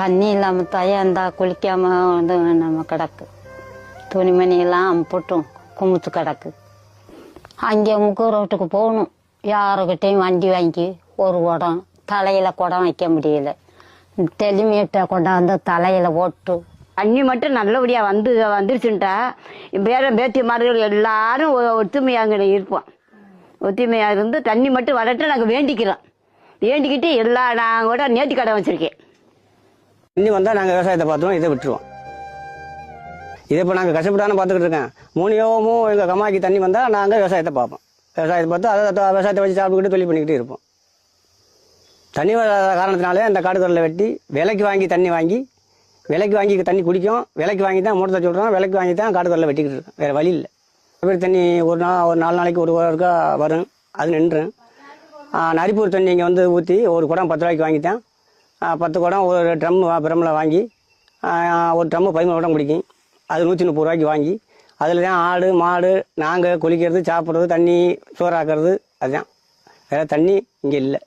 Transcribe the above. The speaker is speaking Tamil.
தண்ணி இல்லாமல் தயாந்தா குளிக்காமல் வந்து நம்ம கிடக்கு. துணிமணியெல்லாம் அம்புட்டும் குமுத்து கிடக்கு. அங்கே முக்கூர் ரோட்டுக்கு போகணும். யாருக்கிட்டையும் வண்டி வாங்கி ஒரு குடம் தலையில் குடம் வைக்க முடியல. தெளிமீட்டை கொண்டாந்து தலையில் போட்டு தண்ணி மட்டும் நல்லபடியாக வந்துருச்சுட்டா பேத்திமார்கள் எல்லாரும் ஒத்துமையாக இருப்போம். ஒத்துமையாக இருந்து தண்ணி மட்டும் வரட்டு நாங்கள் வேண்டிக்கிறோம். வேண்டிக்கிட்டு நான் கூட நேர்த்தி கடை வச்சுருக்கேன். தண்ணி வந்தால் நாங்கள் விவசாயத்தை பார்த்துருவோம், இதை விட்டுருவோம். இதை இப்போ நாங்கள் கஷ்டப்பட்டானு பார்த்துக்கிட்டு இருக்கேன். 3 யோகமும் எங்கள் கம்மாய்க்கு தண்ணி வந்தால் நாங்கள் விவசாயத்தை பார்ப்போம். விவசாயத்தை பார்த்து அதை விவசாயத்தை வச்சு சாப்பிட்டுக்கிட்டு தொழில் பண்ணிக்கிட்டு இருப்போம். தண்ணி வராத காரணத்தினாலே அந்த காடுகளில் வெட்டி விலைக்கு வாங்கி தண்ணி வாங்கி தண்ணி குடிக்கும். விலைக்கு வாங்கி தான் மூட்டை சொல்கிறோம். விலைக்கு வாங்கி தான் காடுகளில் வெட்டிக்கிட்டு இருக்கோம். வேறு வழி இல்லை. தண்ணி ஒரு 4 நாளைக்கு ஒரு வாரக்கா வரும், அது நின்றும். நரிப்பூர் தண்ணி இங்கே வந்து ஊற்றி ஒரு குடம் 10 ரூபாய்க்கு வாங்கிட்டேன். 10 குடம் ஒரு ட்ரம்மு பிரம்மில் வாங்கி ஒரு ட்ரம்மு 13 குடம் குடிக்கும். அது 130 ரூபாய்க்கு வாங்கி அதில் தான் ஆடு மாடு நாங்கள் குளிக்கிறது சாப்பிட்றது தண்ணி சோறாக்குறது. அதுதான் வேறு தண்ணி இங்கே இல்லை.